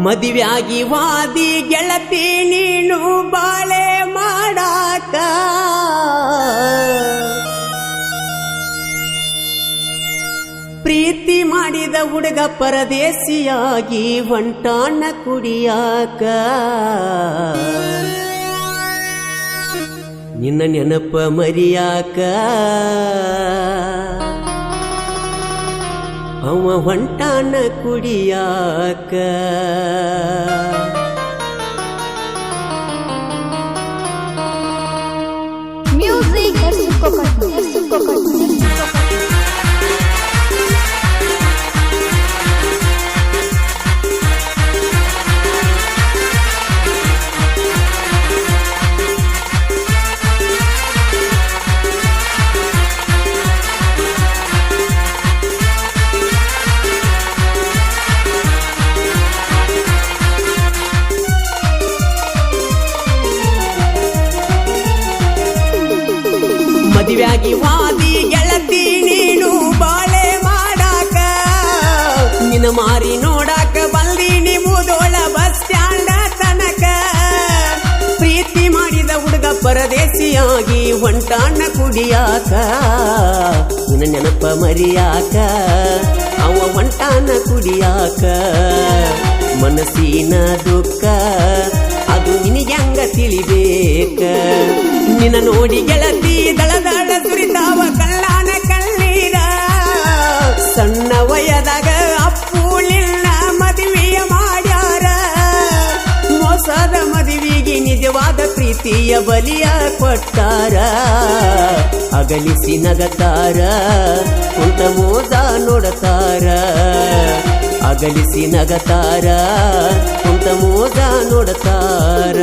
ಮದುವೆಯಾಗಿ ವಾದಿ ಗೆಳತಿ ನೀನು ಬಾಳೆ ಮಾಡಾಕ ಪ್ರೀತಿ ಮಾಡಿದ ಹುಡುಗ ಪರದೇಶಿಯಾಗಿ ಹೊಂಟಾನ ಕುಡಿಯಾಕ ನಿನ್ನ ನೆನಪ ಮರಿಯಾಕ ಅವ ಹೊಂಟಾನ ಕುಡಿಯಾಕ ಮದುವೆಯಾಗಿ ವಾದಿ ಗೆಳತಿ ನೀನು ಬಾಳೆ ಮಾಡಾಕ ನಿನ್ನ ಮಾರಿ ನೋಡಾಕ ಬಂದೀನಿ ಮುದೋಳ ಬಸ್ ಸ್ಟ್ಯಾಂಡ ತನಕ ಪ್ರೀತಿ ಮಾಡಿದ ಹುಡುಗ ಪರದೇಶಿಯಾಗಿ ಹೊಂಟಾನ ಕುಡಿಯಾಕ ನಿನ್ನ ನೆನಪ ಮರಿಯಾಕ ಅವ ಹೊಂಟಾನ ಕುಡಿಯಾಕ ಮನಸ್ಸಿನ ದುಃಖ ಅದು ನಿನಗ್ಯಾಂಗ ತಿಳಿಬೇಕ ನಿನ್ನ ನೋಡಿ ಗೆಳತಿ ದಳದಳ ಸುರಿತಾವ ಕಳ್ಳಾನ ಕಣ್ಣೀರ ಸಣ್ಣ ವಯದಾಗ ಅಪ್ಪುಲಿಲ್ಲ ಮದುವೆಯ ಮಾಡ್ಯಾರ ಮೋಸದ ಮದುವೆಗೆ ನಿಜವಾದ ಪ್ರೀತಿಯ ಬಲಿಯ ಕೊಟ್ಟಾರ ಅಗಲಿಸಿ ನಗತಾರ ಕುಂತ ಮೋದ ನೋಡತಾರ ಅಗಲಿಸಿ ನಗತಾರ ಕುಂತ ಮೋದ ನೋಡತಾರ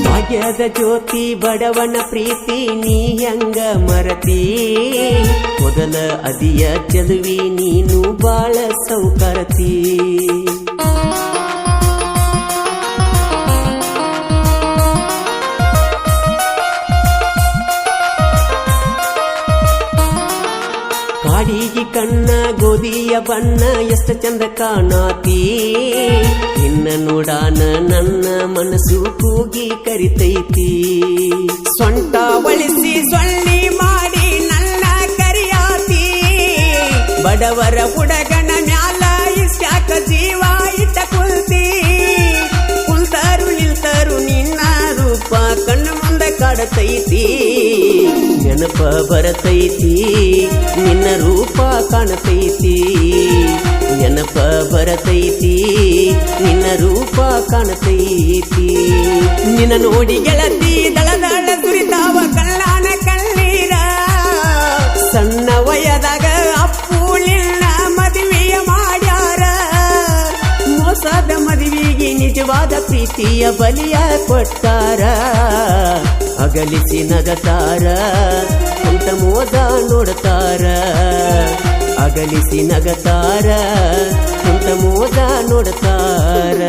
ಭಾಗ್ಯದ ಜ್ಯೋತಿ ಬಡವನ ಪ್ರೀತಿ ನೀ ಹೆಂಗ ಮರತಿ ಮೊದಲ ಅದಿಯ ಚೆಲುವಿ ನೀನು ಬಾಳ ಸೌಕರತಿ ಕಾಡಿಗೆ ಕಣ್ಣ ಗೋಧಿಯ ಬಣ್ಣ ಎಷ್ಟು ಚಂದ ಕಾಣಾತಿ ನಿನ್ನ ನೋಡಾನ ನನ್ನ ಮನಸ್ಸು ಕೂಗಿ ಕರಿತೈತಿ ಸೊಂಟ ಬಳಸಿ ಸೊಳ್ಳಿ ಮಾಡಿ ನನ್ನ ಕರಿಯಾತಿ ಬಡವರ ಹುಡುಗನ ಮ್ಯಾಲ ಇಷ್ಟ್ಯಾಕ ಜೀವ ಇಟ್ಟ ಕುಲ್ತಿ ಕುಂತರು ನಿಲ್ತರು ನಿನ್ನ ರೂಪ ಕಣ್ಣು ಮುಂದೆ ಕಾಡತೈತಿ ನೆನಪ ಬರತೈತಿ ನಿನ್ನ ರೂಪ ಕಾಣತೈತಿ ನೆನಪ ಬರತೈತಿ ನಿನ್ನ ರೂಪ ಕಾಣತೈತಿ ನಿನ್ನ ನೋಡಿ ಗೆಳತಿ ದಳದಳ ಸುರಿತಾವ ಕಳ್ಳಾನ ಕಣ್ಣೀರ ಸಣ್ಣ ವಯದಾಗ ಅಪ್ಪುಲಿಲ್ಲ ಮದುವೆಯ ಮಾಡ್ಯಾರ ಮೋಸದ ಮದುವೆಗೆ ನಿಜವಾದ ಪ್ರೀತಿಯ ಬಲಿಯ ಕೊಟ್ಟಾರ ಅಗಲಿಸಿ ನಗತಾರ ಕುಂತ ಮೋದ ನೋಡತಾರ ಅಗಲಿಸಿ ನಗತಾರ ಕುಂತ ಮೋದ ನೋಡತಾರ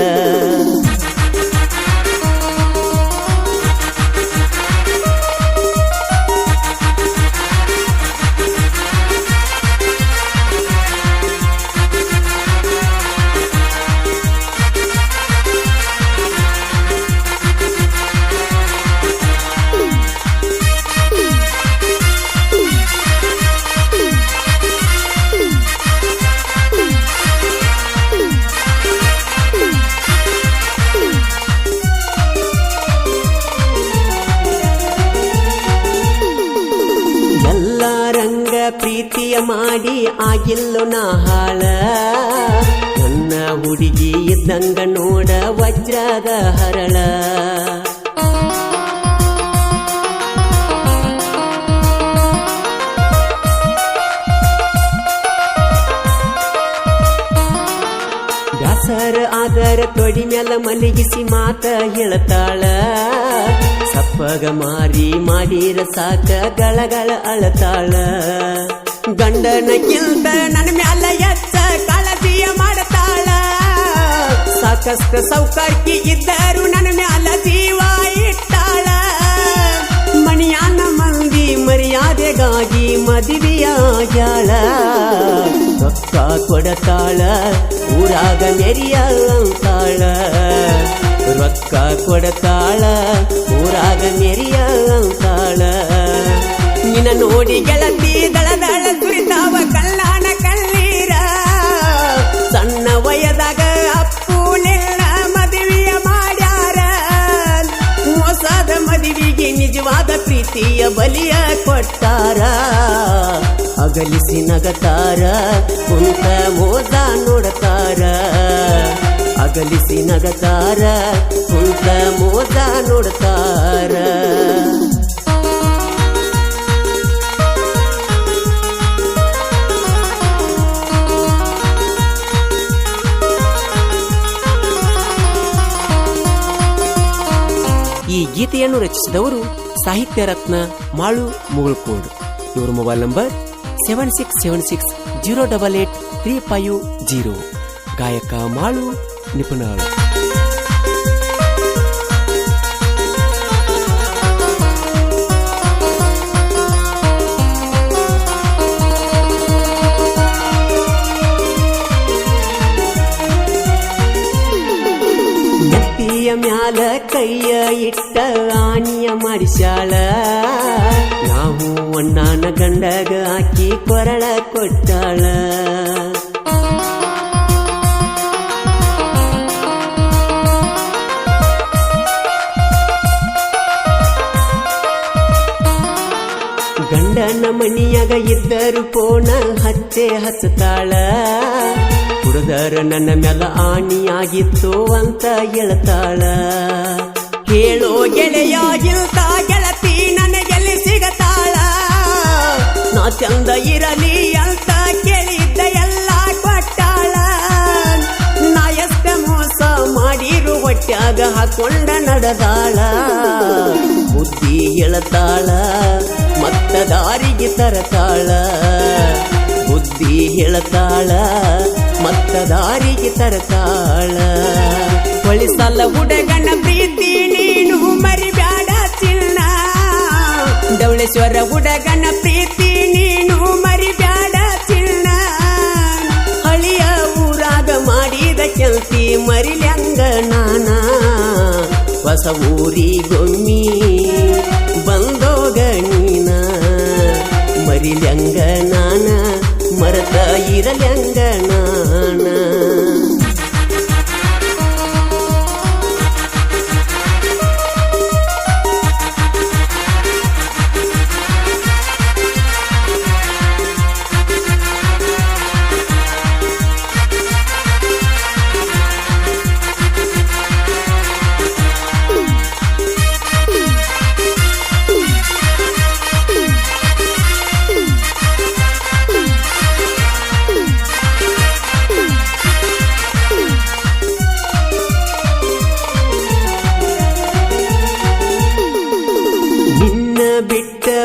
ಪ್ರೀತಿಯ ಮಾಡಿ ಆಗಿಲ್ಲೋ ನಾ ಹಾಳ ನನ್ನ ಹುಡುಗಿ ಇದ್ದಂಗ ನೋಡ ವಜ್ರದ ಹರಳ ಬ್ಯಾಸರ ಆದರ ತೊಡಿ ಮ್ಯಾಲ ಮಲಗಿಸಿ ಮಾತ ಹೇಳ್ತಾಳ ಸಪ್ಪಗ ಮಾರಿ ಮಾಡಿರ ಸಾಕ ಗಳಗಳ ಅಳತಾಳ ಗಂಡನಕ್ಕಿಂತ ನನ್ನ ಮ್ಯಾಲ ಎಚ್ಚ ಕಾಳಜಿಯ ಮಾಡತಾಳ ಸಾಕಷ್ಟು ಸೌಕರ್ಯ ಇದ್ದರು ನನ್ನ ಮ್ಯಾಲ ಜೀವ ಇಟ್ಟಾಳ ಮಣಿಯಾನ ಮಂದಿ ಮರ್ಯಾದೆಗಾಗಿ ಮದುವೆಯಾಗ್ಯಾಳ ರೊಕ್ಕ ಕೊಡತಾಳ ಊರಾಗ ಮೆರಿಯ ಅಂತಾಳ ರೊಕ್ಕ ಕೊಡತಾಳ ಊರಾಗ ಮೆರಿಯ ಅಂತಾಳ ನಿನ್ನ ನೋಡಿ ಗೆಳತಿ ದಳದಳ ಸುರಿತಾವ ಕಲ್ಲಾನ ಕಣ್ಣೀರ ಸಣ್ಣ ವಯದಾಗ ಅಪ್ಪುನೆಲ್ಲ ಮದುವೆಯ ಮಾಡ್ಯಾರ ಮೋಸದ ಮದುವೆಗೆ ನಿಜವಾದ ಪ್ರೀತಿಯ ಬಲಿಯ ಕೊಟ್ಟಾರ ಅಗಲಿಸಿ ನಗತಾರ ಕುಂತ ಮೋಸ ನೋಡತಾರ ಅಗಲಿಸಿ ನಗತಾರ ಕುಂತ ಮೋಸ ನೋಡತಾರ ಈ ಗೀತೆಯನ್ನು ರಚಿಸಿದವರು ಸಾಹಿತ್ಯ ರತ್ನ ಮಾಳು ಮುಗುಳ್ಕೋಡ್ ಇವರ ಮೊಬೈಲ್ ನಂಬರ್ 7676088350 ಗಾಯಕ ಮಾಳು ನಿಪುಣಾಳು ನೆತ್ತಿಯ ಮ್ಯಾಲ ಕೈಯ ಇಟ್ಟ ಆಣಿಯ ಮಾಡಿಸ್ಯಾಳ ನಾವು ಅಣ್ಣನ ಗಂಡಗ ಹಾಕಿ ಕೊರಳ ಕೊಟ್ಟಾಳ ಗಂಡನ ಮನಿಯಾಗ ಇದ್ದರು ಪೋಣ ಹಚ್ಚತಾಳ ಹುಡುಗರ ನನ್ನ ಮ್ಯಾಲ ಆಣಿಯಾಗಿತ್ತು ಅಂತ ಹೇಳ್ತಾಳ ಹೇಳೋ ಗೆಳೆಯಾಗಿಲ್ತ ಗೆಳತಿ ನನಗೆಲ್ಲಿ ಸಿಗತಾಳ ನಾ ಚಂದ ಇರಲಿ ಅಂತ ಕೇಳಿದ್ದ ಎಲ್ಲ ಕೊಟ್ಟಾಳ ನಾ ಎಷ್ಟ ಮೋಸ ಮಾಡಿರು ಹೊಟ್ಯಾಗ ಹಾಕೊಂಡ ನಡೆದಾಳ ಬುದ್ಧಿ ಹೇಳ್ತಾಳ ಮತ್ತ ದಾರಿಗೆ ತರತಾಳ ಬುದ್ಧಿ ಹೇಳ್ತಾಳ ಮತ್ತ ದಾರಿಗೆ ತರತಾಳ ಹೊಳಿಸಲ್ಲ ಹುಡುಗನ ಪ್ರೀತಿ ನೀನು ಮರಿಬ್ಯಾಡ ಚಿನ್ನ ಡವಳೇಶ್ವರ ಹುಡುಗನ ಪ್ರೀತಿ ನೀನು ಮರಿಬ್ಯಾಡ ಚಿನ್ನ ಹಳಿಯ ಊರಾಗ ಮಾಡಿದ ಕೆಲ್ಸಿ ಮರಿಲ್ಯಂಗ ನಾನ ಹೊಸ ಊರಿಗೊಮ್ಮಿ ಬಂದೋಗ ನೀನ ಮರಿಲ್ಯಂಗ ನಾನ ಮರತ ಇರಲ್ಯಂಗ ನಾನ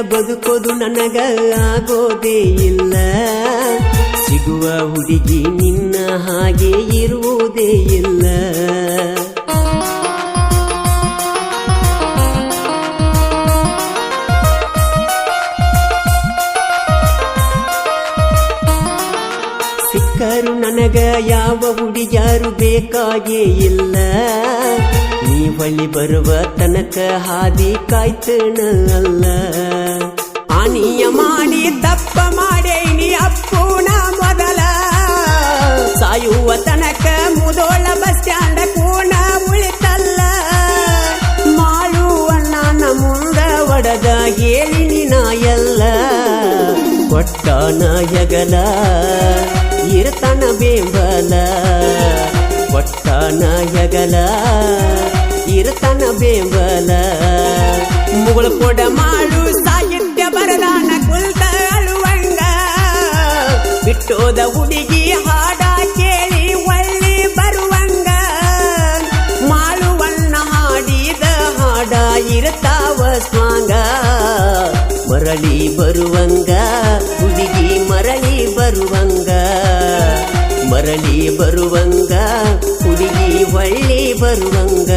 ಬದುಕೋದು ನನಗ ಆಗೋದೇ ಇಲ್ಲ ಸಿಗುವ ಹುಡುಗಿ ನಿನ್ನ ಹಾಗೆ ಇರುವುದೇ ಇಲ್ಲ ಸಿಕ್ಕರು ನನಗ ಯಾವ ಹುಡುಗ್ಯಾರು ಬೇಕಾಗೇ ಇಲ್ಲ ನೀ ಬಳಿ ಬರುವ ತನಕ ಹಾದಿ ಕಾಯ್ತನ ಅಲ್ಲ ಆನಿಯ ಮಾಡಿ ತಪ್ಪ ಮಾಡೇನಿ ಅಪ್ಪುನ ಮೊದಲ ಸಾಯುವ ತನಕ ಮುದೋಳ ಬಸ್ ಸ್ಟ್ಯಾಂಡ್ ಕೂಣ ಉಳಿತಲ್ಲ ಮಾಡುವ ನನ್ನ ಮುಂದ ಒಡದ ಹೇಳಿನಿ ನಾ ಎಲ್ಲ ಕೊಟ್ಟಾನ ಹೆಗಲ ಇರತನ ಬೆಂಬಲ ಕೊಟ್ಟಾನ ಹೆಗಲ ಇರತನ ಬೆಂಬಲ ಮುಗಳ ಕೊಡ ಮಾಡು ಸಾಹಿತ್ಯ ಬರದಾನ ಕುಲ್ತ ಅಳುವಂಗ ಬಿಟ್ಟೋದ ಹುಡುಗಿ ಹಾಡ ಕೇಳಿ ಒಳ್ಳಿ ಬರುವಂಗ ಮಾಳುವಣ್ಣ ಹಾಡಿದ ಹಾಡ ಇರ್ತಾವ ಸ್ವಾಂಗ ಮರಳಿ ಬರುವಂಗ ಹುಡುಗಿ ಮರಳಿ ಬರುವಂಗ ಮರಳಿ ಬರುವಂಗ ಹುಡುಗಿ ಒಳ್ಳಿ ಬರುವಂಗ